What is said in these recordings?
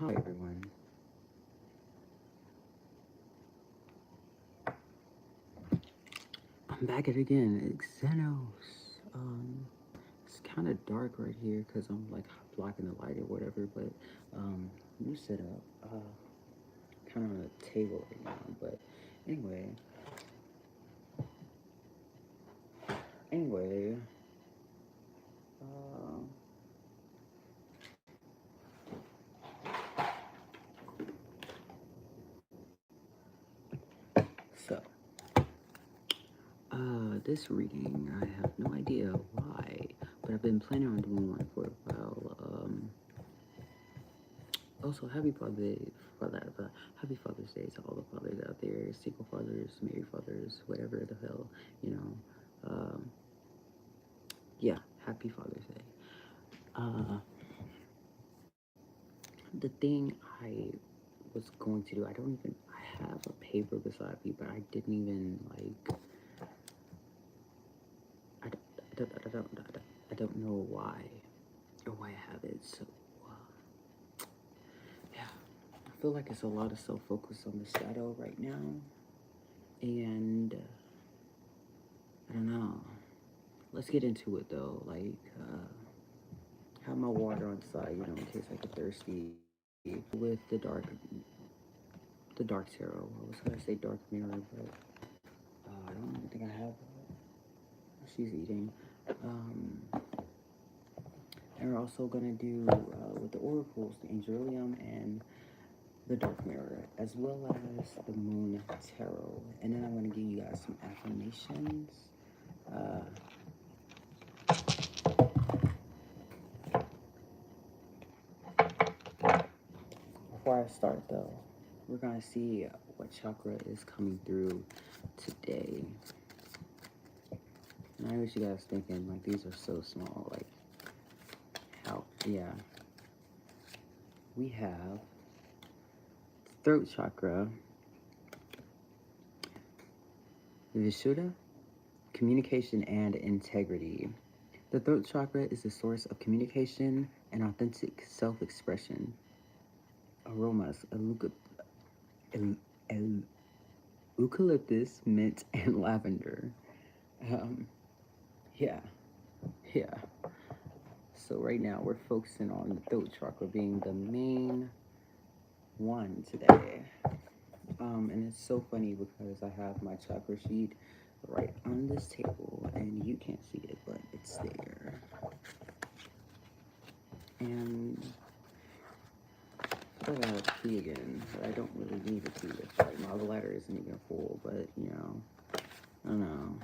Hi everyone. I'm back at it again. It's Xenos. It's kind of dark right here because I'm like blocking the light or whatever. But new setup. Kind of on a table right now. But anyway, anyway. Uh, so this reading, I have no idea why, but I've been planning on doing one for a while. Also, happy Father's Day to all the fathers out there, single fathers, married fathers, whatever the hell, you know. Yeah, happy Father's Day. The thing I was going to do, I have a paper beside me, but I didn't even like. I don't know why or why I have it. So yeah, I feel like it's a lot of self-focus on the shadow right now, and I don't know. Let's get into it though. Like, have my water on the side, you know, in case I get thirsty. With the dark tarot. I was gonna say dark mirror, but I don't even think I have. She's eating. And we're also gonna do with the oracles, the Angelium and the dark mirror, as well as the moon tarot. And then I'm gonna give you guys some affirmations. Before I start though, we're gonna see what chakra is coming through today. And I know what you guys thinking, like these are so small, like how, yeah. We have throat chakra, Vishuddha, communication and integrity. The throat chakra is the source of communication and authentic self-expression. Aromas, eucalyptus, mint, and lavender. Yeah, yeah. So right now we're focusing on the throat chakra being the main one today. And it's so funny because I have my chakra sheet right on this table and you can't see it, but it's there. And I gotta pee again, but I don't really need to pee. It's like my bladder isn't even full, but you know, I don't know.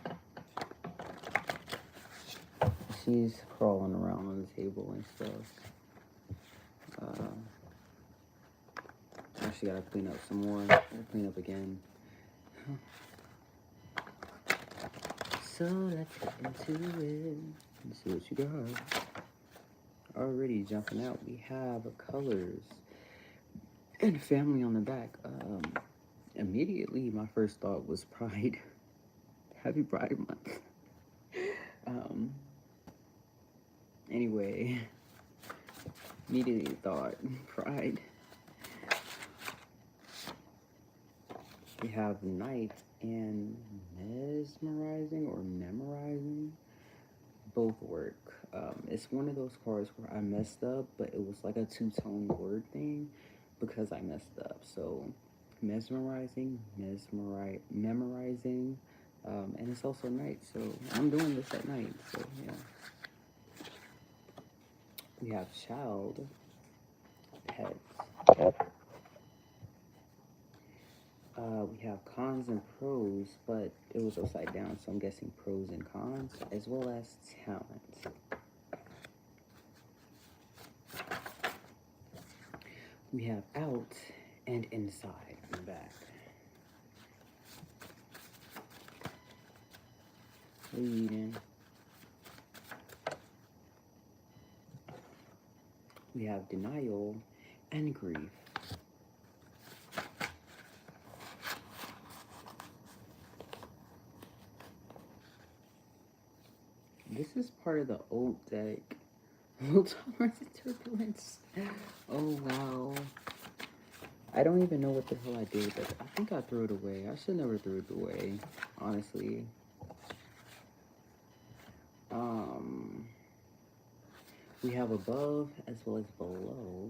She's crawling around on the table and stuff. Actually gotta clean up some more. Gotta clean up again. So let's get into it and see what you got. Already jumping out, we have colors and family on the back. Immediately, my first thought was Pride. Happy Pride Month. Anyway, immediately thought Pride. We have Night and Mesmerizing or Memorizing. Both work. It's one of those cards where I messed up, but it was like a two-tone word thing because I messed up. So mesmerizing, memorizing, and it's also night. So I'm doing this at night. So yeah. We have child, pets. We have cons and pros, but it was upside down, so I'm guessing pros and cons, as well as talent. We have out and inside in the back. Reading. We have denial and grief. This is part of the old deck. Low tolerance and turbulence. Oh wow. I don't even know what the hell I did with it. I think I threw it away. I should never threw it away, honestly. We have above as well as below.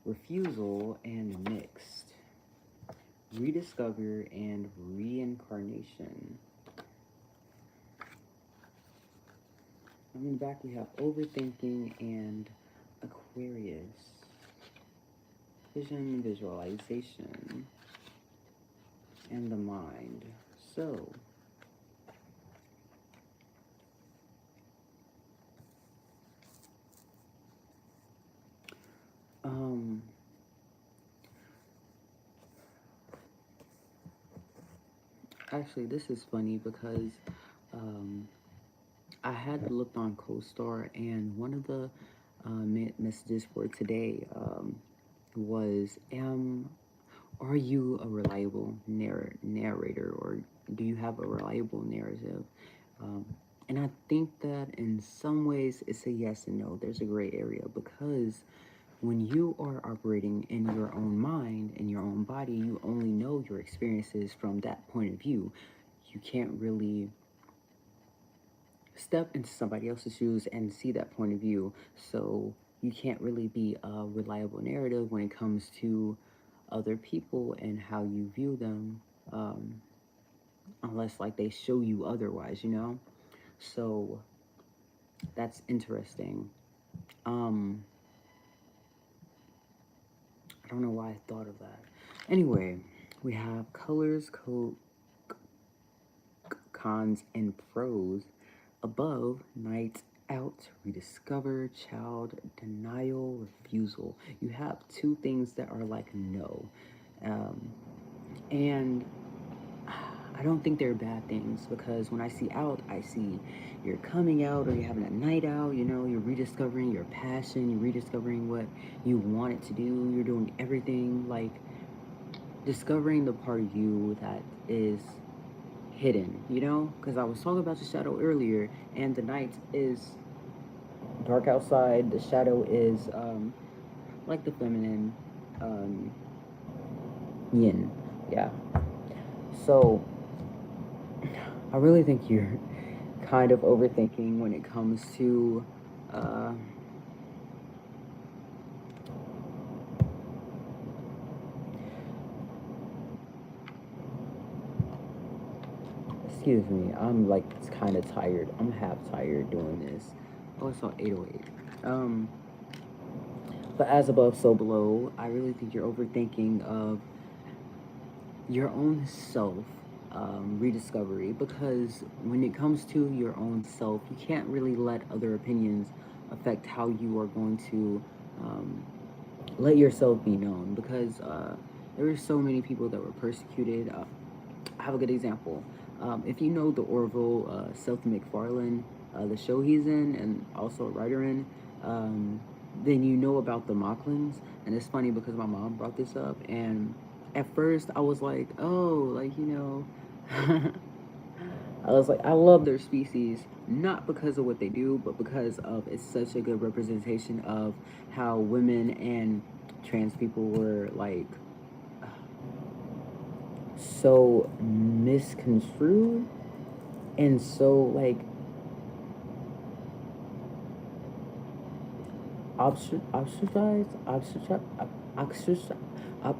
Refusal and mixed. Rediscover and reincarnation. On the back we have overthinking and Aquarius. Vision, visualization, and the mind. So, actually, this is funny because I had looked on CoStar, and one of the messages for today was, are you a reliable narrator, or do you have a reliable narrative? And I think that in some ways it's a yes and no. There's a gray area, because when you are operating in your own mind, in your own body, you only know your experiences from that point of view. You can't really step into somebody else's shoes and see that point of view. So you can't really be a reliable narrative when it comes to other people and how you view them, unless like they show you otherwise, you know? So that's interesting. I don't know why I thought of that. Anyway, we have colors, cons, and pros. Above, night out, rediscover, child, denial, refusal. You have two things that are like no. And I don't think they're bad things, because when I see out, I see you're coming out, or you're having a night out, you know, you're rediscovering your passion, you're rediscovering what you wanted to do, you're doing everything, like discovering the part of you that is hidden, you know? Because I was talking about the shadow earlier, and the night is dark outside, the shadow is like the feminine yin, yeah. So I really think you're kind of overthinking when it comes to excuse me, I'm like kind of tired. I'm half tired doing this. Oh, it's on 808. But as above, so below. I really think you're overthinking of your own self rediscovery, because when it comes to your own self, you can't really let other opinions affect how you are going to let yourself be known, because there were so many people that were persecuted. I have a good example. If you know the Orville, Seth MacFarlane, the show he's in, and also a writer in, then you know about the Mocklins. And it's funny because my mom brought this up, and at first I was like, oh, like, you know, I was like, I love their species, not because of what they do, but because of it's such a good representation of how women and trans people were like so misconstrued and so like ostracized,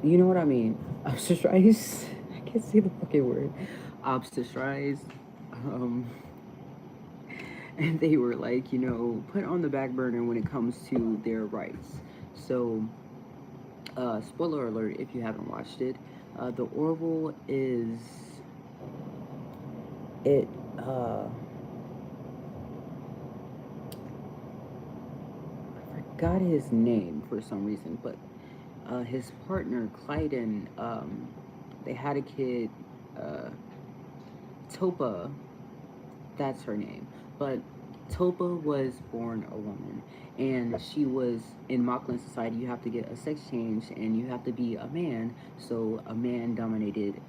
you know what I mean? Ostracized. I can't say the fucking word. Ostracized. Um, and they were like, you know, put on the back burner when it comes to their rights. So, spoiler alert if you haven't watched it, the Orville is it. I forgot his name for some reason, but his partner Clyden, they had a kid, Topa. That's her name, but Topa was born a woman, and she was in Mocklin society. You have to get a sex change, and you have to be a man. So a man-dominated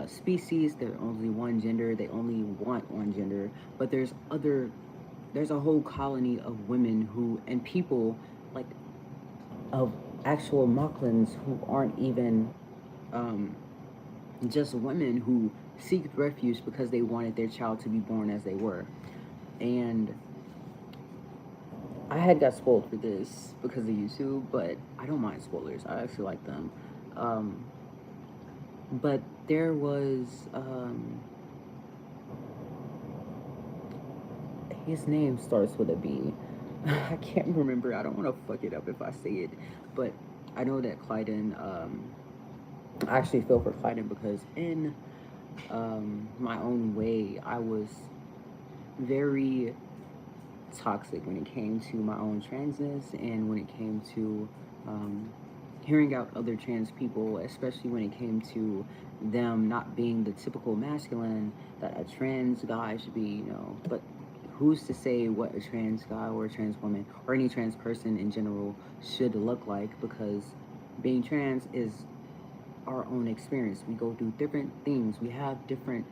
species. There's only one gender. They only want one gender. But there's other. There's a whole colony of women who and people like of actual Mocklins who aren't even just women who seek refuge because they wanted their child to be born as they were. And I had got spoiled for this because of YouTube, but I don't mind spoilers. I actually like them. Um, but there was his name starts with a B. I can't remember. I don't want to fuck it up if I say it, but I know that Clyden. I actually feel for Clyden because in my own way, I was very toxic when it came to my own transness and when it came to um, hearing out other trans people, especially when it came to them not being the typical masculine that a trans guy should be, But who's to say what a trans guy or a trans woman or any trans person in general should look like? Because being trans is our own experience. We go through different things. We have different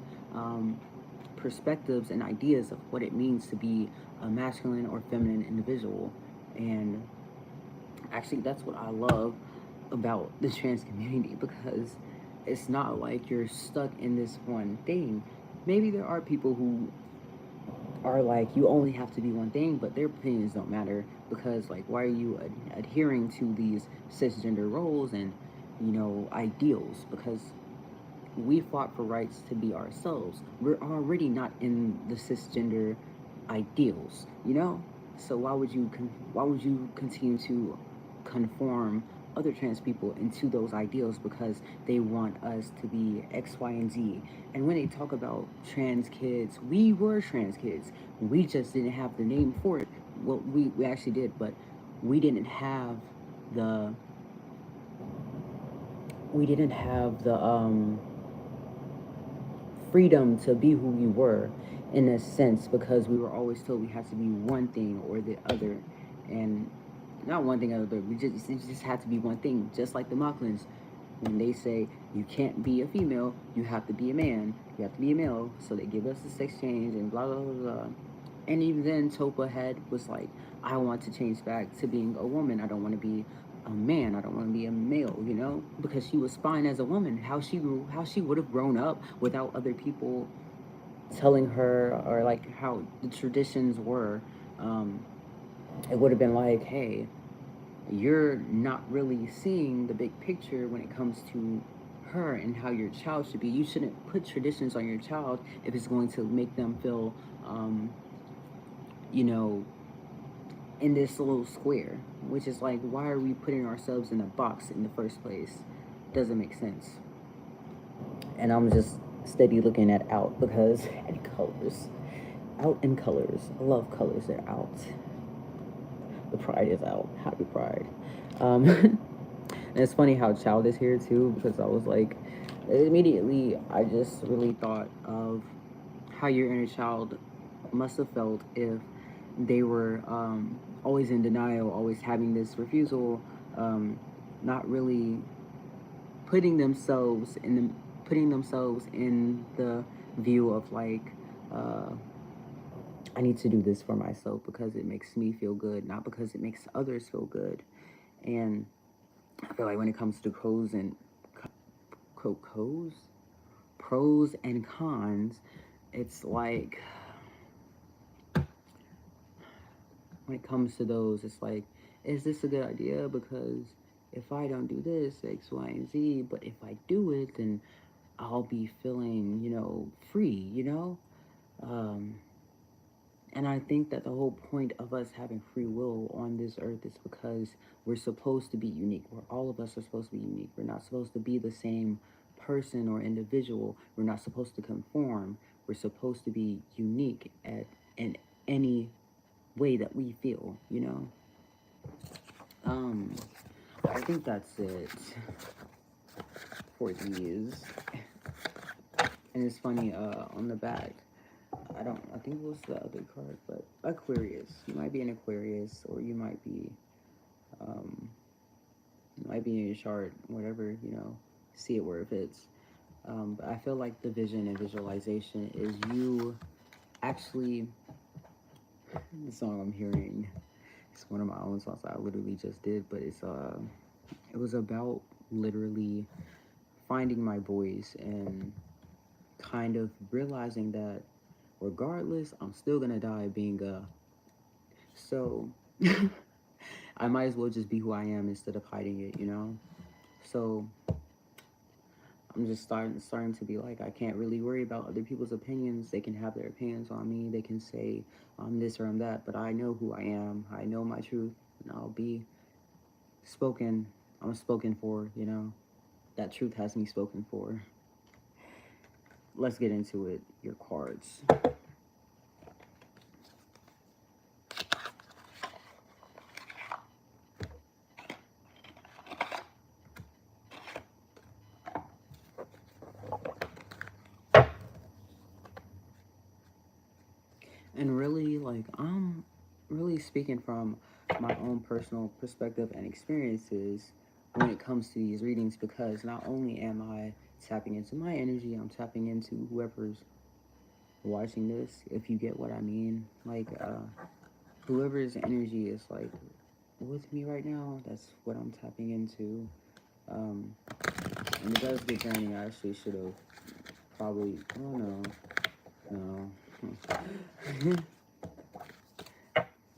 perspectives and ideas of what it means to be a masculine or feminine individual. And actually, that's what I love about the trans community because it's not like you're stuck in this one thing. Maybe there are people who are like, you only have to be one thing, but their opinions don't matter because, like, why are you adhering to these cisgender roles and, ideals? Because we fought for rights to be ourselves. We're already not in the cisgender ideals. So why would you continue to conform other trans people into those ideals because they want us to be X, Y, and Z? And when they talk about trans kids, we were trans kids. We just didn't have the name for it. Well, we actually did, but we didn't have the we didn't have the freedom to be who we were in a sense because we were always told we had to be one thing or the other, and not one thing or the other. It just had to be one thing, just like the Mocklins. When they say you can't be a female, you have to be a man. You have to be a male. So they give us the sex change and blah blah blah blah. And even then, Topa Head was like, I want to change back to being a woman. I don't want to be a man. I don't want to be a male, because she was fine as a woman. How she would have grown up without other people telling her, or like how the traditions were. Um, it would have been like, hey, you're not really seeing the big picture when it comes to her and how your child should be. You shouldn't put traditions on your child if it's going to make them feel, you know, in this little square, which is like, why are we putting ourselves in a box in the first place? Doesn't make sense. And I'm just steady looking at out because and colors, out in colors. I love colors. They're out. The pride is out. Happy pride. And it's funny how child is here too because I was like, immediately I just really thought of how your inner child must have felt if they were always in denial, always having this refusal, not really putting themselves in the view of like, I need to do this for myself because it makes me feel good, not because it makes others feel good. And I feel like when it comes to pros pros and cons, it's like when it comes to those, it's like, is this a good idea? Because if I don't do this, X, Y, and Z, but if I do it, then I'll be feeling, free. Um, and I think that the whole point of us having free will on this earth is because we're supposed to be unique. All of us are supposed to be unique. We're not supposed to be the same person or individual. We're not supposed to conform. We're supposed to be unique in any way that we feel. Um, I think that's it for these. And it's funny, on the back, I think it was the other card, but Aquarius. You might be an Aquarius, or um, you might be in your chart, whatever, see it where it fits. But I feel like the vision and visualization is you actually, the song I'm hearing, it's one of my own songs I literally just did, but it's It was about literally finding my voice and kind of realizing that regardless, I'm still gonna die being a. So I might as well just be who I am instead of hiding it, you know? So I'm just starting to be like, I can't really worry about other people's opinions. They can have their opinions on me. They can say I'm this or I'm that, but I know who I am. I know my truth, and I'll be spoken. I'm spoken for, you know? That truth has me spoken for. Let's get into it. Your cards. And really, like, I'm really speaking from my own personal perspective and experiences when it comes to these readings, because not only am I tapping into my energy, I'm tapping into whoever's watching this, if you get what I mean. Like, whoever's energy is, like, with me right now, that's what I'm tapping into. And it does get draining. I actually should have probably, oh no.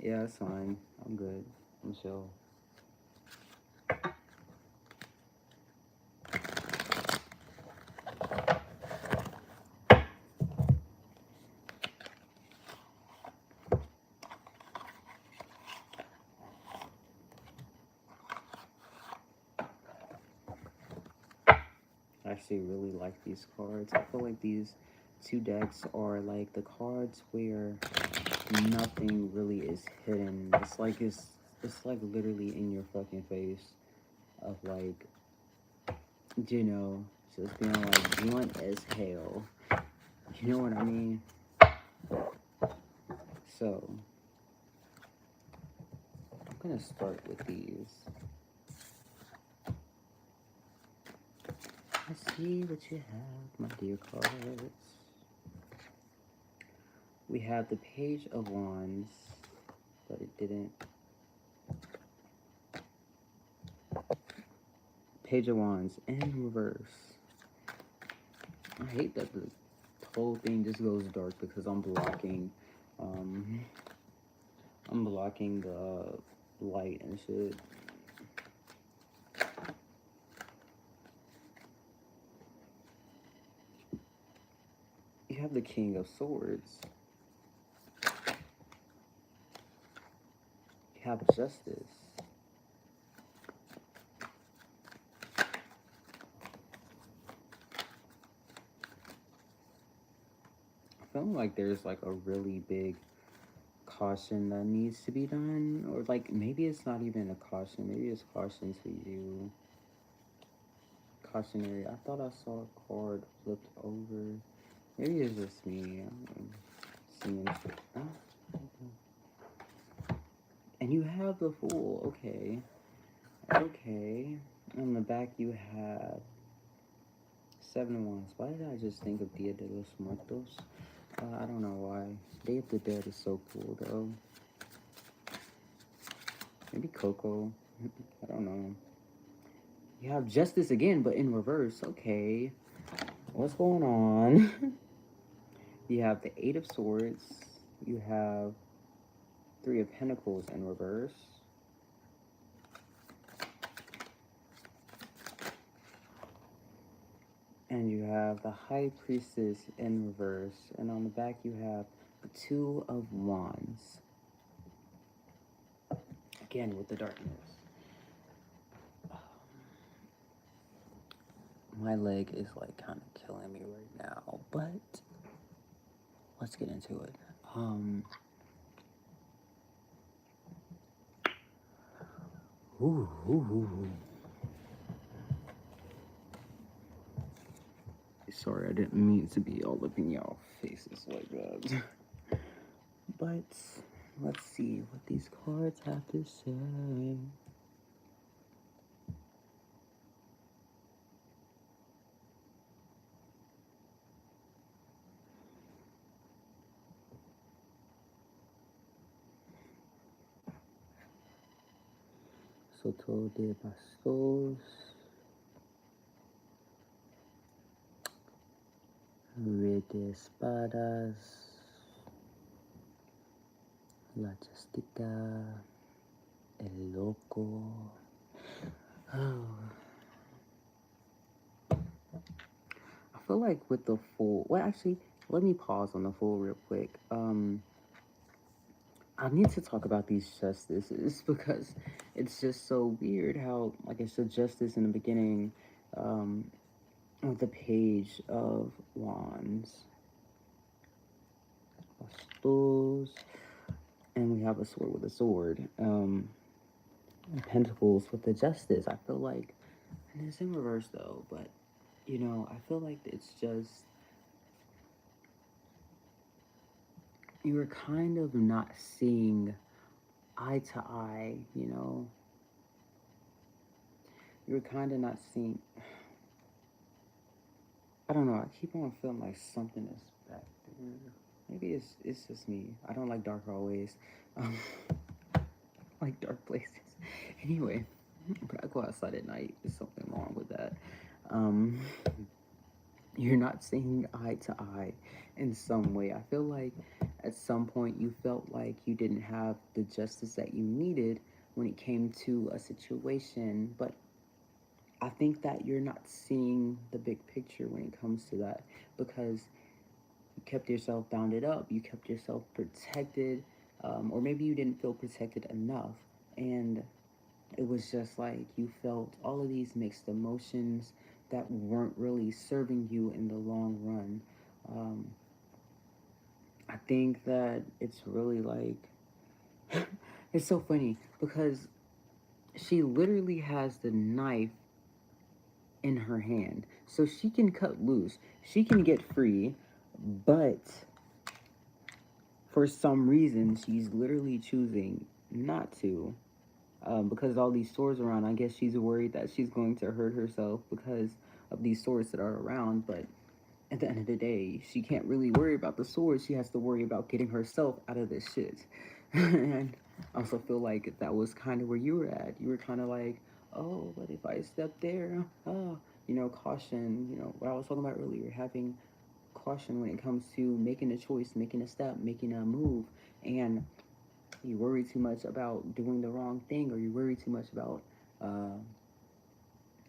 Yeah, it's fine. I'm good. I'm chill. I actually really like these cards. I feel like these two decks are like the cards where nothing really is hidden. It's like literally in your fucking face of like, you know, just being like blunt as hell. You know what I mean? So I'm gonna start with these. Let's see what you have, my dear cards. We have the Page of Wands, but it didn't. Page of Wands in reverse. I hate that the whole thing just goes dark because I'm blocking the light and shit. You have the King of Swords. You have Justice. I feel like there's like a really big caution that needs to be done, or like maybe it's not even a caution, maybe it's caution to you. Cautionary. I thought I saw a card flipped over. Maybe it's just me. I'm seeing shit. And you have the Fool. Okay. Okay. On the back you have Seven of Wands. Why did I just think of Dia de los Muertos? I don't know why. Day of the Dead is so cool though. Maybe Coco. I don't know. You have Justice again, but in reverse. Okay. What's going on? You have the Eight of Swords. You have Three of Pentacles in reverse. And you have the High Priestess in reverse. And on the back you have the Two of Wands. Again with the darkness. My leg is like kind of killing me right now, but let's get into it. Sorry, I didn't mean to be all up in y'all faces like that. But let's see what these cards have to say. Soto de Bastos, Rey de Espadas, La Chastica, El Loco. Oh. I feel like with the full, well, actually, let me pause on the full real quick. I need to talk about these justices because it's just so weird how, like I said, justice in the beginning, um, of the page of wands, bastos, and we have a sword with a sword, and pentacles with the justice. I feel like, and it's in reverse though, but you know, I feel like it's just you were kind of not seeing eye to eye, you know. You were kind of not seeing. I don't know. I keep on feeling like something is back there. Maybe it's just me. I don't like dark always. Um, like dark places. Anyway, but I go outside at night. There's something wrong with that. Um, you're not seeing eye to eye in some way. I feel like at some point you felt like you didn't have the justice that you needed when it came to a situation, but I think that you're not seeing the big picture when it comes to that because you kept yourself bounded up, you kept yourself protected, or maybe you didn't feel protected enough. And it was just like you felt all of these mixed emotions that weren't really serving you in the long run. Um, I think that it's really like, it's so funny because she literally has the knife in her hand. So she can cut loose, she can get free, but for some reason, she's literally choosing not to. Because all these swords around, I guess she's worried that she's going to hurt herself because of these swords that are around. But at the end of the day, she can't really worry about the swords. She has to worry about getting herself out of this shit. And I also feel like that was kind of where you were at. You were kind of like, oh, but if I step there, oh, you know, caution, you know, what I was talking about earlier, having caution when it comes to making a choice, making a step, making a move. And you worry too much about doing the wrong thing, or you worry too much about uh,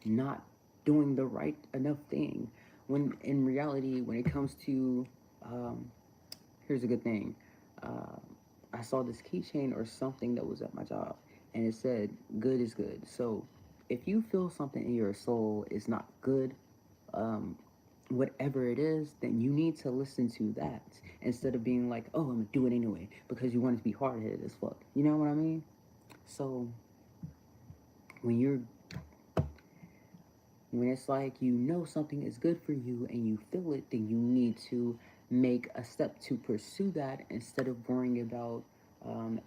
not doing the right enough thing. When in reality, when it comes to, here's a good thing. Uh, I saw this keychain or something that was at my job, and it said, good is good. So if you feel something in your soul is not good, um, whatever it is, then you need to listen to that instead of being like, oh, I'm gonna do it anyway because you want it to be hard headed as fuck. You know what I mean? So when you're when it's like you know something is good for you and you feel it, then you need to make a step to pursue that instead of worrying about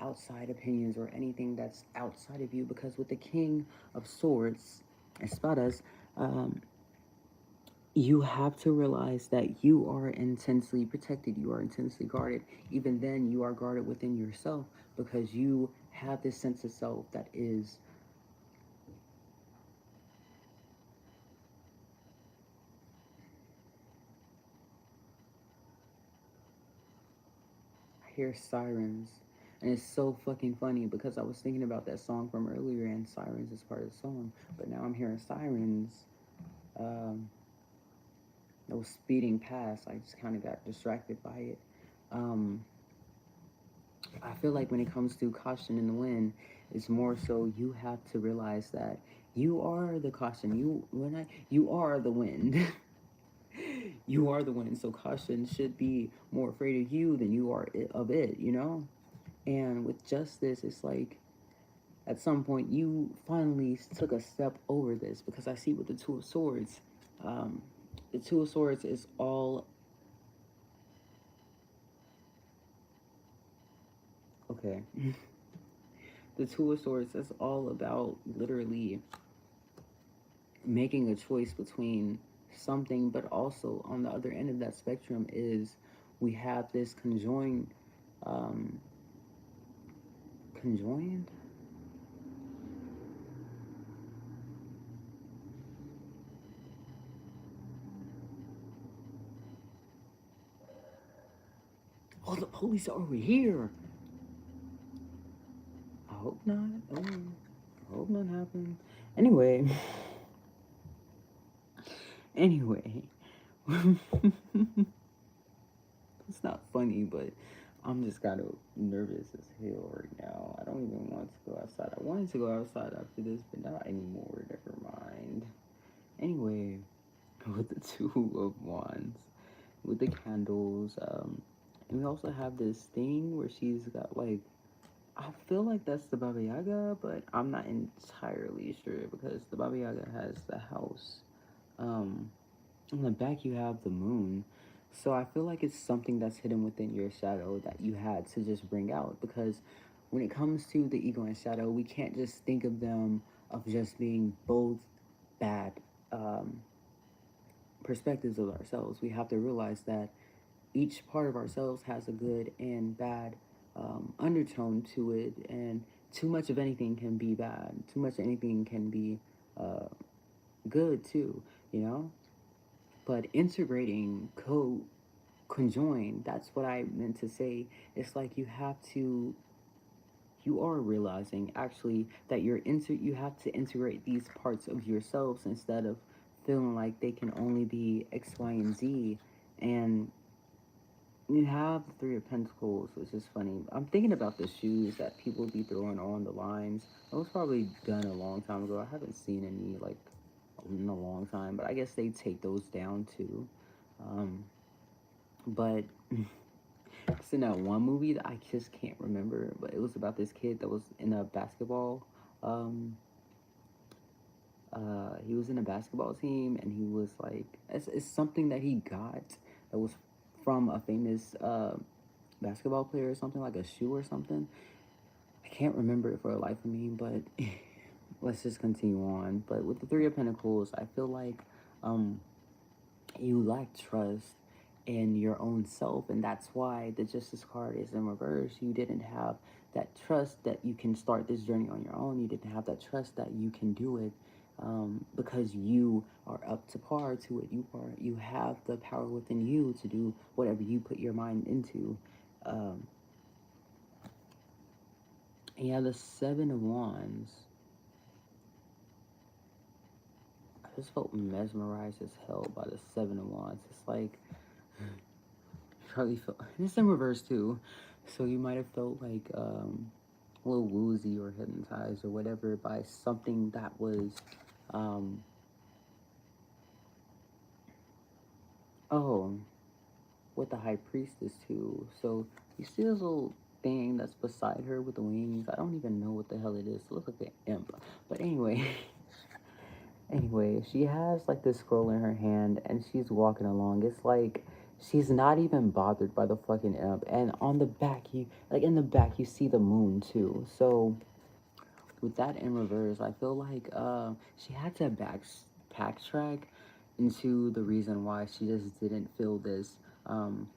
outside opinions or anything that's outside of you. Because with the King of Swords, Espadas, um, you have to realize that you are intensely protected, you are intensely guarded. Even then, you are guarded within yourself because you have this sense of self that is. I hear sirens, and it's so fucking funny because I was thinking about that song from earlier, and sirens is part of the song, but now I'm hearing sirens. Um, that was speeding past. I just kind of got distracted by it. Um, I feel like when it comes to caution in the wind, it's more so you have to realize that you are the caution. You are the wind. You are the wind. So caution should be more afraid of you than you are of it. You know. And with justice, it's like at some point you finally took a step over this because I see with the Two of Swords, um, the Two of Swords is all okay. The Two of Swords is all about literally making a choice between something, but also on the other end of that spectrum is we have this um, conjoined. Oh, the police are over here. I hope not. Oh, I hope nothing happens. Anyway. Anyway. It's not funny, but I'm just kind of nervous as hell right now. I don't even want to go outside. I wanted to go outside after this, but not anymore. Never mind. Anyway, with the Two of Wands, with the candles, and we also have this thing where she's got like, I feel like that's the Baba Yaga, but I'm not entirely sure because the Baba Yaga has the house. Um, on the back you have the moon. So I feel like it's something that's hidden within your shadow that you had to just bring out, because when it comes to the ego and shadow, we can't just think of them of just being both bad um, perspectives of ourselves. We have to realize that each part of ourselves has a good and bad undertone to it, and too much of anything can be bad. Too much of anything can be good too, you know. But integrating, conjoin, that's what I meant to say. It's like you are realizing actually that you have to integrate these parts of yourselves instead of feeling like they can only be X, Y, and Z. And you have the Three of Pentacles, which is funny. I'm thinking about the shoes that people be throwing on the lines. That was probably done a long time ago. I haven't seen any like in a long time, but I guess they take those down too. But it's in that one movie that I just can't remember, but it was about this kid that was in a basketball. Um, he was in a basketball team, and he was like, it's something that he got that was from a famous basketball player or something, like a shoe or something. I can't remember it for the life of me, but let's just continue on. But with the Three of Pentacles, I feel like um, you lack trust in your own self, and that's why the Justice card is in reverse. You didn't have that trust that you can start this journey on your own. You didn't have that trust that you can do it, because you are up to par to it. You have the power within you to do whatever you put your mind into. Um, yeah, the Seven of Wands. I just felt mesmerized as hell by the Seven of Wands. It's like probably felt it's in reverse too, so you might have felt like a little woozy or hypnotized or whatever by something that was um oh, with the High Priestess too. So you see this little thing that's beside her with the wings. I don't even know what the hell it is. It looks like an imp, but anyway. Anyway, she has like this scroll in her hand and she's walking along. It's like she's not even bothered by the fucking imp. And on the back, in the back, you see the moon too. So with that in reverse, I feel like she had to backtrack into the reason why she just didn't feel this um,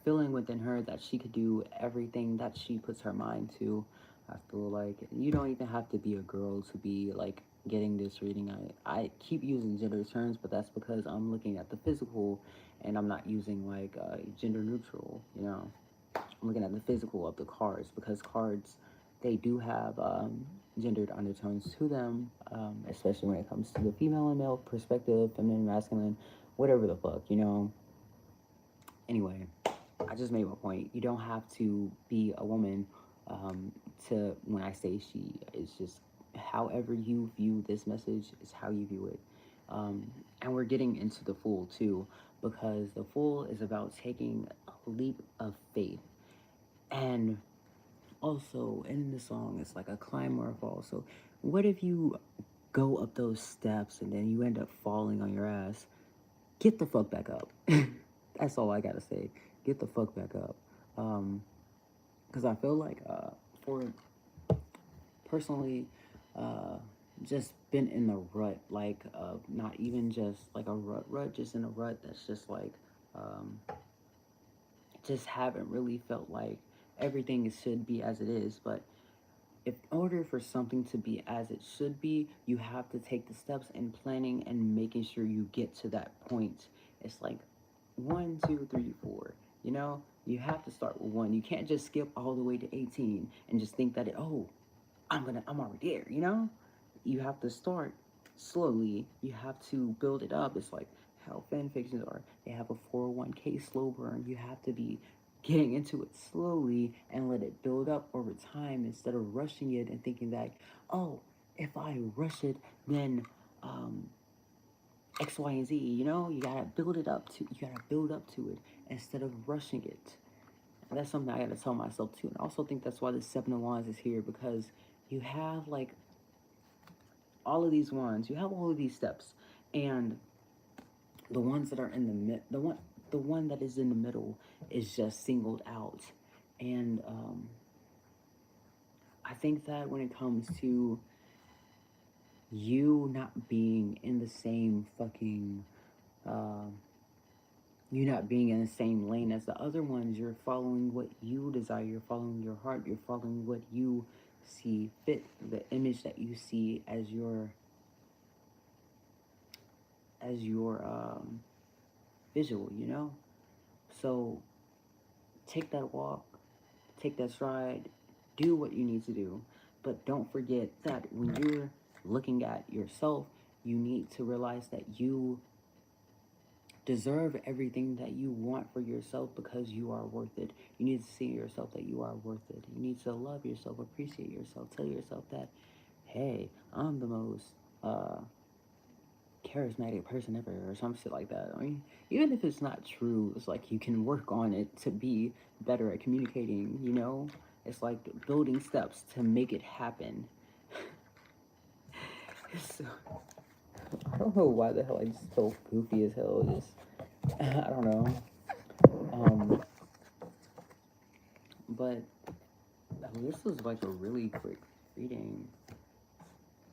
feeling within her that she could do everything that she puts her mind to. I feel like you don't even have to be a girl to be like getting this reading. I keep using gender terms, but that's because I'm looking at the physical and I'm not using like gender neutral, you know. I'm looking at the physical of the cards because cards, they do have gendered undertones to them, especially when it comes to the female and male perspective, feminine, masculine, whatever the fuck, you know. Anyway, I just made my point. You don't have to be a woman to, when I say she, it's just however you view this message is how you view it. And we're getting into the Fool too, because the Fool is about taking a leap of faith. And also in the song, it's like a climb or a fall. So what if you go up those steps and then you end up falling on your ass? Get the fuck back up. That's all I gotta say. Get the fuck back up. Because I feel like for personally, uh, just been in the rut, like not even just like a rut, just in a rut that's just like um, just haven't really felt like everything should be as it is. But if in order for something to be as it should be, you have to take the steps in planning and making sure you get to that point. It's like 1, 2, 3, 4. You know, you have to start with 1. You can't just skip all the way to 18 and just think that I'm already there, you know? You have to start slowly. You have to build it up. It's like how fan fictions are. They have a 401k slow burn. You have to be getting into it slowly and let it build up over time instead of rushing it and thinking that, oh, if I rush it, then X, Y, and Z, you know? You gotta build up to it instead of rushing it. And that's something I gotta tell myself too. And I also think that's why the 7 of Wands is here, because you have like all of these wands, you have all of these steps, and the ones that are in the one that is in the middle is just singled out. And I think that when it comes to you not being in the same fucking you not being in the same lane as the other ones, you're following what you desire, you're following your heart, you're following what you see fit, the image that you see as your visual, you know? So take that walk, take that stride, do what you need to do. But don't forget that when you're looking at yourself, you need to realize that you deserve everything that you want for yourself because you are worth it. You need to see yourself that you are worth it. You need to love yourself, appreciate yourself, tell yourself that, hey, I'm the most charismatic person ever, or some shit like that. I mean, even if it's not true, it's like you can work on it to be better at communicating, you know? It's like building steps to make it happen. So, I don't know why the hell I just felt goofy as hell. Just, I don't know. But this was like a really quick reading.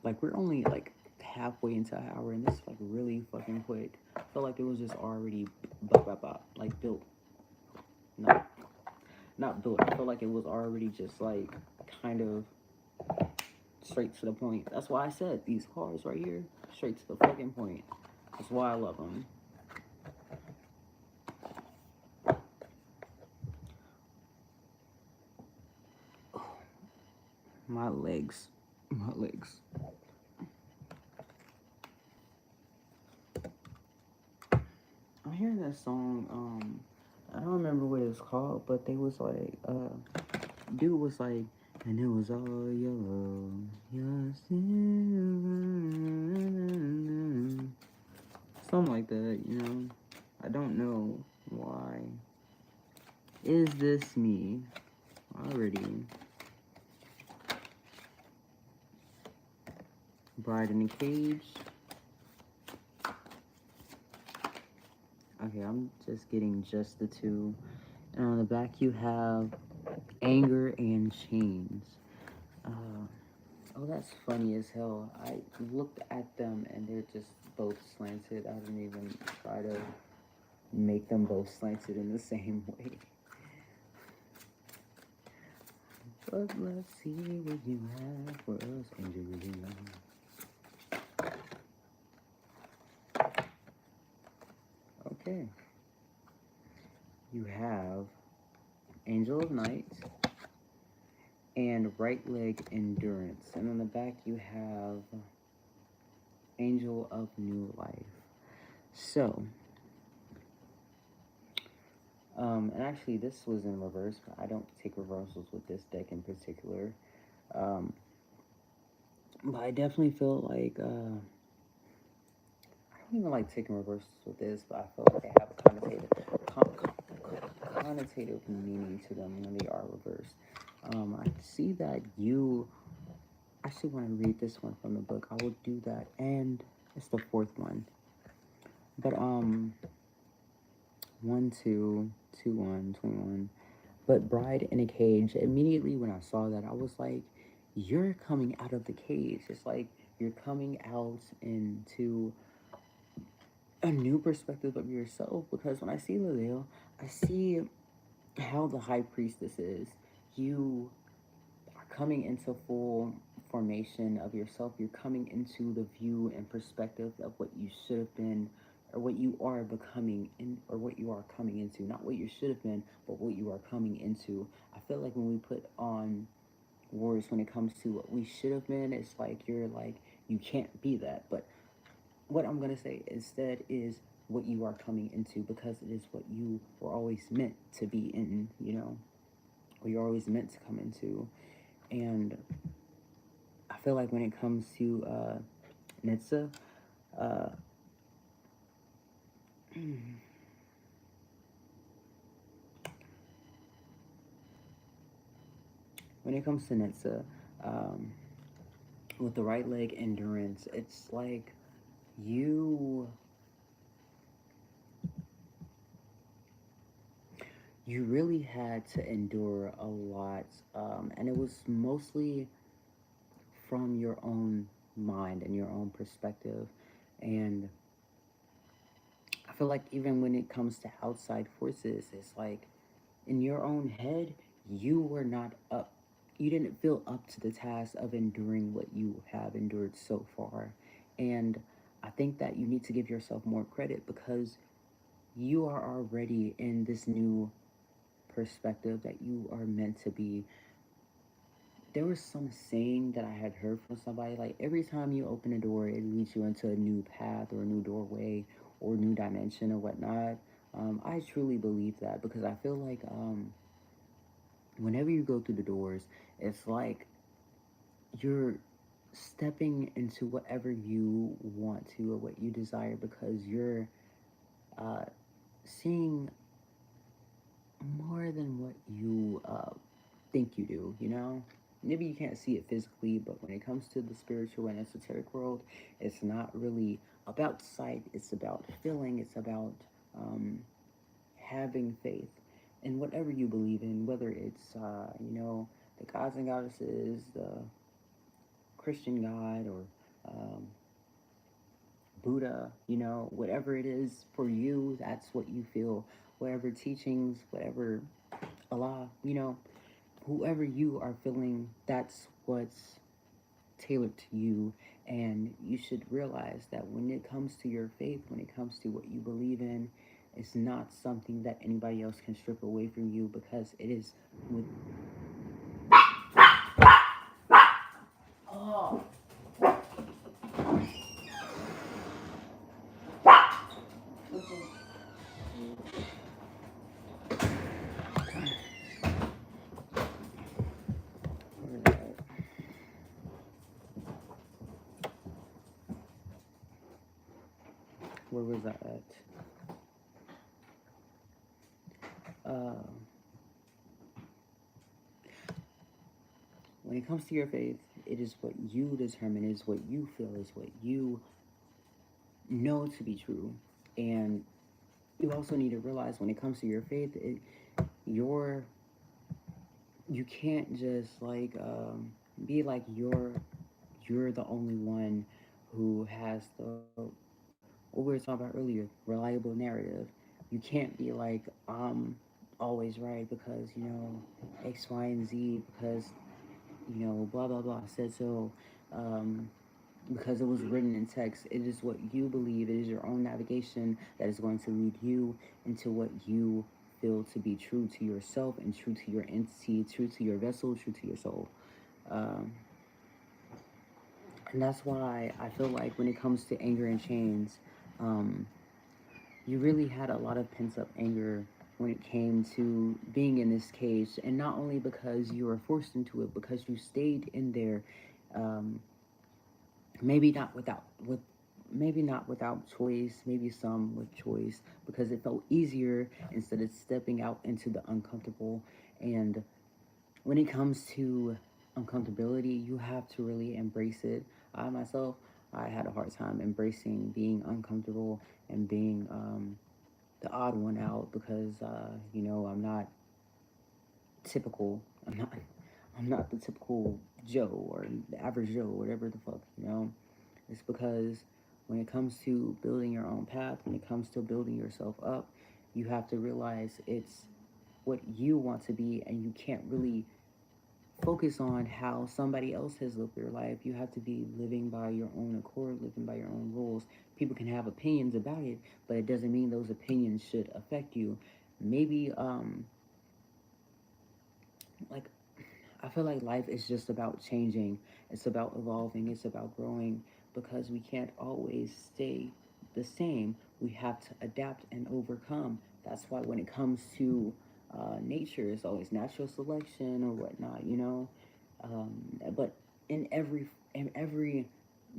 Like, we're only like halfway into an hour, and this is like really fucking quick. I felt like it was just already like built. Not built. I feel like it was already just like kind of straight to the point. That's why I said these cards right here, straight to the fucking point. That's why I love them. My legs. I'm hearing that song, I don't remember what it was called, but they was like, dude was like, and it was all yellow, something like that, you know? I don't know why. Is this me? Already. Bride in a Cage. Okay, I'm just getting just the 2. And on the back you have Anger and Chains. Oh, that's funny as hell. I looked at them and they're just both slanted. I didn't even try to make them both slanted in the same way. But let's see what you have for us, Angelina. Okay. You have Angel of Night and Right Leg Endurance. And on the back you have Angel of New Life. So, and actually this was in reverse, but I don't take reversals with this deck in particular. But I definitely feel like, I don't even like taking reversals with this, but I feel like they have a connotative meaning to them when they are reversed. I see that you actually want to read this one from the book. I will do that, and it's the 4th one. But 1, 2, 2, 1, 21. But Bride in a Cage. Immediately when I saw that, I was like, you're coming out of the cage. It's like you're coming out into a new perspective of yourself. Because when I see Lilith, I see how the High Priestess is. You are coming into full formation of yourself. You're coming into the view and perspective of what you should have been or what you are becoming in, or what you are coming into, not what you should have been, but what you are coming into. I feel like when we put on words when it comes to what we should have been, it's like you're like, you can't be that. But what I'm gonna say instead is what you are coming into, because it is what you were always meant to be in, what you're always meant to come into. And I feel like when it comes to Nitsa, uh, when it comes to Nitsa, um, with the right leg endurance, it's like you you really had to endure a lot, and it was mostly from your own mind and your own perspective. And I feel like even when it comes to outside forces, it's like in your own head, you were not up. You didn't feel up to the task of enduring what you have endured so far. And I think that you need to give yourself more credit, because you are already in this new perspective that you are meant to be. There was some saying that I had heard from somebody, like every time you open a door, it leads you into a new path or a new doorway or a new dimension or whatnot. I truly believe that, because I feel like whenever you go through the doors, it's like you're stepping into whatever you want to or what you desire, because you're uh, seeing more than what you think you do, Maybe you can't see it physically, but when it comes to the spiritual and esoteric world, it's not really about sight, it's about feeling, it's about um, having faith in whatever you believe in, whether it's, the gods and goddesses, the Christian God, or um, Buddha, whatever it is for you, that's what you feel. Whatever teachings, whatever Allah, whoever you are feeling, that's what's tailored to you. And you should realize that when it comes to your faith, when it comes to what you believe in, it's not something that anybody else can strip away from you, because it is with. Oh. Where was I at? Uh, when it comes to your faith, it is what you determine, is what you feel, is what you know to be true. And you also need to realize when it comes to your faith, your you can't just like be like you're the only one who has the, what we were talking about earlier, reliable narrative. You can't be like I'm always right because X, Y, and Z, because blah blah blah said so, um, because it was written in text. It is what you believe. It is your own navigation that is going to lead you into what you feel to be true to yourself and true to your entity, true to your vessel, true to your soul. Um, and that's why I feel like when it comes to anger and chains, um, you really had a lot of pent up anger when it came to being in this cage, and not only because you were forced into it, because you stayed in there. Um, maybe not without choice, maybe some with choice, because it felt easier instead of stepping out into the uncomfortable. And when it comes to uncomfortability, you have to really embrace it. I myself, I had a hard time embracing being uncomfortable and being the odd one out, because I'm not typical. I'm not the typical Joe or the average Joe, whatever the fuck. It's because when it comes to building your own path, when it comes to building yourself up, you have to realize it's what you want to be, and you can't really focus on how somebody else has lived their life. You have to be living by your own accord, living by your own rules. People can have opinions about it, but it doesn't mean those opinions should affect you. Maybe, like, I feel like life is just about changing. It's about evolving. It's about growing because we can't always stay the same. We have to adapt and overcome. That's why when it comes to nature, it's always natural selection or whatnot, you know. But in every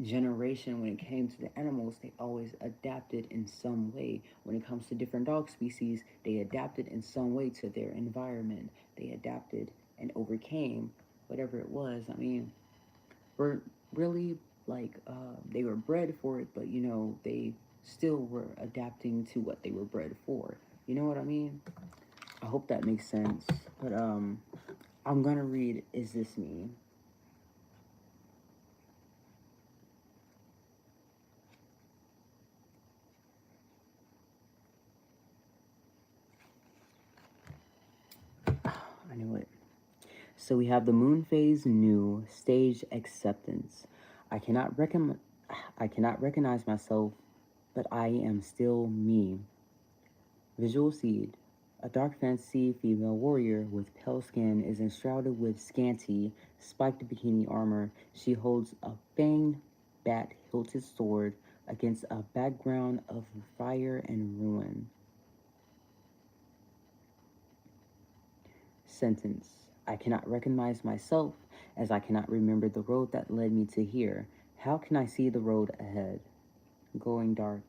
generation, when it came to the animals, they always adapted in some way. When it comes to different dog species, they adapted in some way to their environment. They adapted and overcame whatever it was. I mean, we're really like they were bred for it, but you know, they still were adapting to what they were bred for. You know what I mean? I hope that makes sense. But I'm gonna read Is This Me? I knew it. So we have the moon phase new stage acceptance. I cannot recon- I cannot recognize myself, but I am still me. Visual seed. A dark fantasy female warrior with pale skin is enshrouded with scanty, spiked bikini armor. She holds a fanged, bat hilted sword against a background of fire and ruin. Sentence. I cannot recognize myself as I cannot remember the road that led me to here. How can I see the road ahead? Going dark.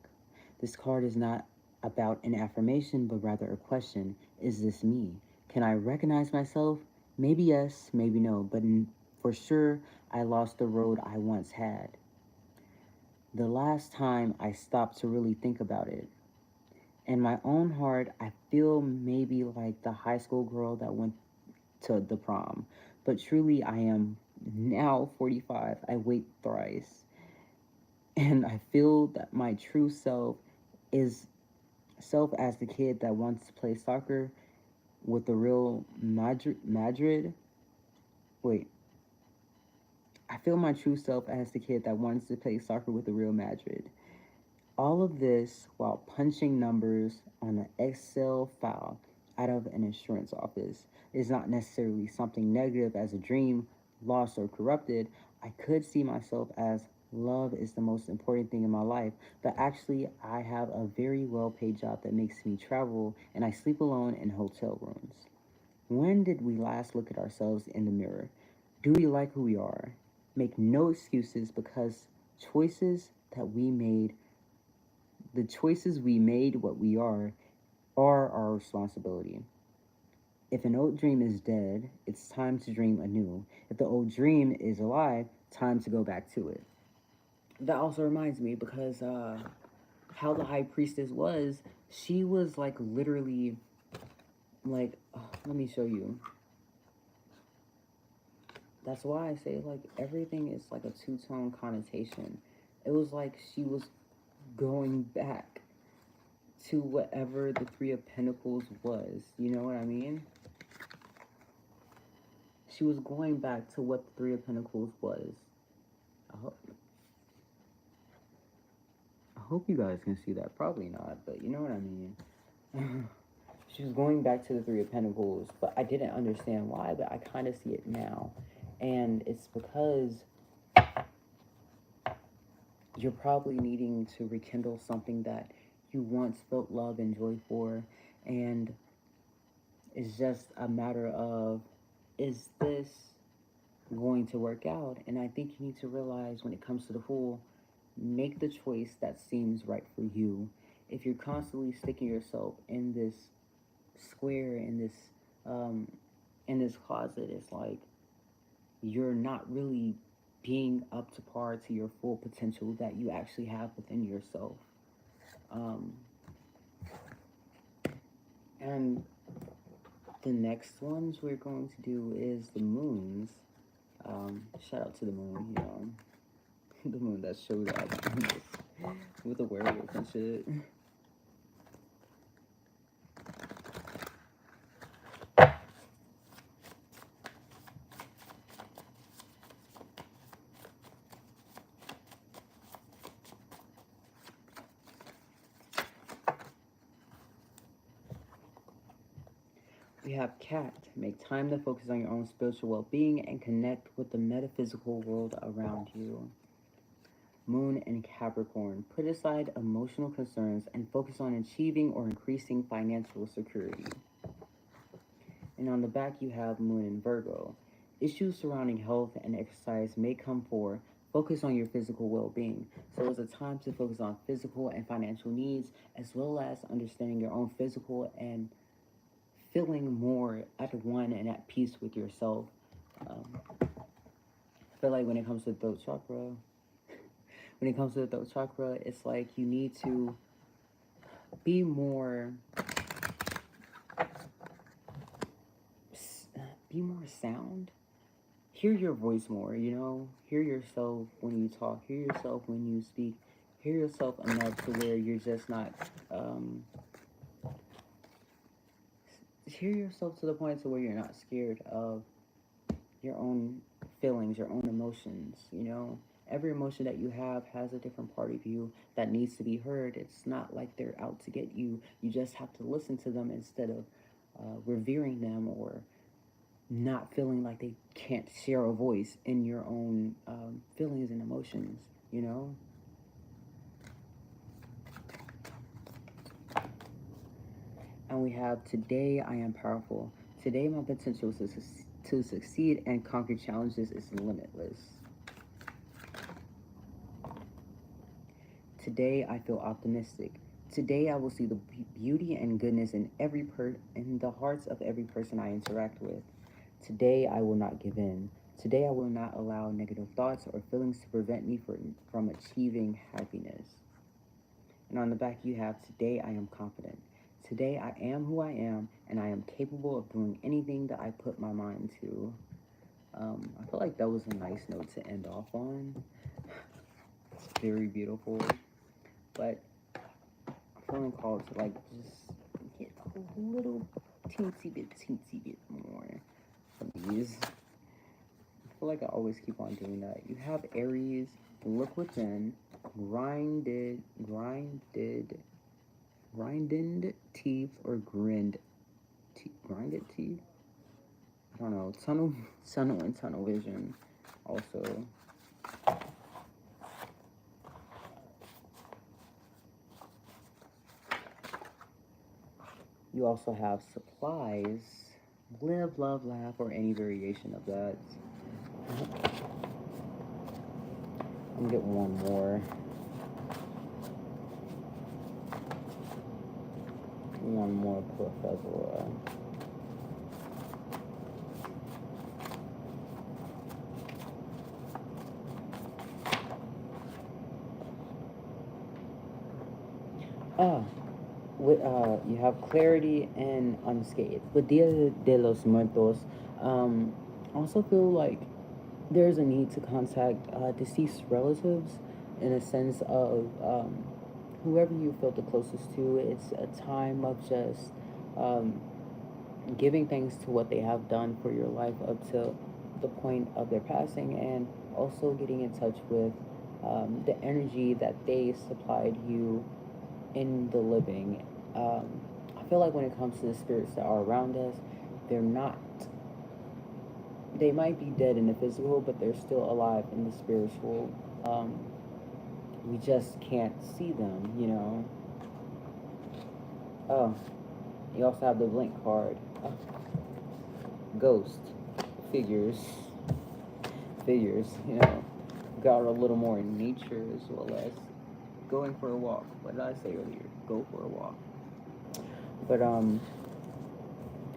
This card is not about an affirmation, but rather a question. Is this me? Can I recognize myself? Maybe yes, maybe no, but for sure, I lost the road I once had. The last time I stopped to really think about it. In my own heart, I feel maybe like the high school girl that went to the prom, but truly, I am now 45. I wait thrice. And I feel that my true self is self as the kid that wants to play soccer with the real Madrid. Wait, I feel my true self as the kid that wants to play soccer with the real Madrid. All of this while punching numbers on an Excel file out of an insurance office is not necessarily something negative as a dream, lost, or corrupted. I could see myself as love is the most important thing in my life, but actually, I have a very well paid job that makes me travel and I sleep alone in hotel rooms. When did we last look at ourselves in the mirror? Do we like who we are? Make no excuses because choices that we made the choices we made what we are our responsibility. If an old dream is dead, it's time to dream anew. If the old dream is alive, time to go back to it. That also reminds me because how the high priestess was, she was like literally like, let me show you. That's why I say like everything is like a two-tone connotation. It was like she was going back to whatever the Three of Pentacles was. You know what I mean? She was going back to what the Three of Pentacles was. I hope you guys can see that. Probably not, but you know what I mean. She was going back to the Three of Pentacles, but I didn't understand why, but I kind of see it now. And it's because you're probably needing to rekindle something that you once felt love and joy for, and it's just a matter of, is this going to work out? And I think you need to realize when it comes to the Fool, make the choice that seems right for you. If you're constantly sticking yourself in this square, um, in this closet, it's like you're not really being up to par to your full potential that you actually have within yourself. Um, and the next ones we're going to do is the moons. Shout out to the moon, you know, the moon that showed up with a werewolf and shit. We have cat. Make time to focus on your own spiritual well-being and connect with the metaphysical world around you. Moon and Capricorn. Put aside emotional concerns and focus on achieving or increasing financial security. And on the back, you have Moon and Virgo. Issues surrounding health and exercise may come forward. Focus on your physical well being. So it's a time to focus on physical and financial needs, as well as understanding your own physical and feeling more at one and at peace with yourself. I feel like when it comes to the throat chakra, it's like you need to be more sound. Hear your voice more, hear yourself when you talk, hear yourself when you speak, hear yourself enough to where you're just not hear yourself to the point to where you're not scared of your own feelings, your own emotions. Every emotion that you have has a different part of you that needs to be heard. It's not like they're out to get you. You just have to listen to them instead of revering them or not feeling like they can't share a voice in your own feelings and emotions, And we have today I am powerful. Today my potential to succeed and conquer challenges is limitless. Today I feel optimistic. Today I will see the beauty and goodness in in the hearts of every person I interact with. Today I will not give in. Today I will not allow negative thoughts or feelings to prevent me from achieving happiness. And on the back you have today I am confident. Today I am who I am and I am capable of doing anything that I put my mind to. I feel like that was a nice note to end off on. It's very beautiful. But I'm feeling called to just get a little teensy bit more from these. I feel like I always keep on doing that. You have Aries, look within, grinded teeth or grinded teeth. I don't know. Tunnel vision. Also, you also have supplies, live, love, laugh, or any variation of that. I'm gonna get one more. One more Professor. You have clarity and unscathed. With Dia de los Muertos, I also feel like there's a need to contact deceased relatives in a sense of whoever you felt the closest to. It's a time of just giving thanks to what they have done for your life up to the point of their passing, and also getting in touch with the energy that they supplied you in the living. I feel like when it comes to the spirits that are around us, they're not, they might be dead in the physical, but they're still alive in the spiritual. We just can't see them. Oh, you also have the Blink card. Ghost. Figures. Got a little more in nature as well as going for a walk. What did I say earlier? Go for a walk. But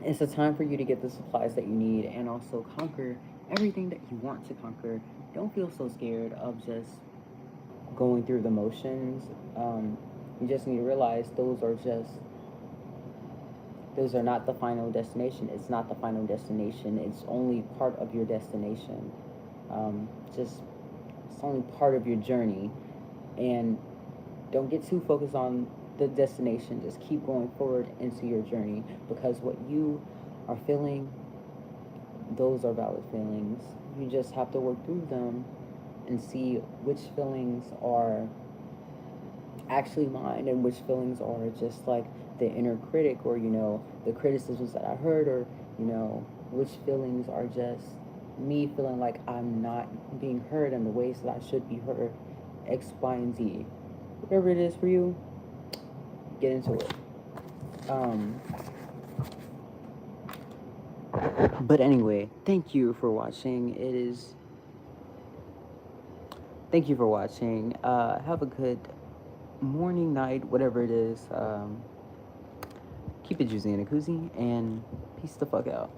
it's a time for you to get the supplies that you need and also conquer everything that you want to conquer. Don't feel so scared of just going through the motions. You just need to realize those are not the final destination. It's not the final destination. It's only part of your destination. It's only part of your journey. And don't get too focused on the destination. Just keep going forward into your journey, because what you are feeling, those are valid feelings. You just have to work through them and see which feelings are actually mine and which feelings are just like the inner critic, or, you know, the criticisms that I heard, or, you know, which feelings are just me feeling like I'm not being heard in the ways that I should be heard, X, Y, and Z. Whatever it is for you, get into it. But anyway, thank you for watching. Thank you for watching. Have a good morning, night, whatever it is. Keep it juicy and a koozie, and peace the fuck out.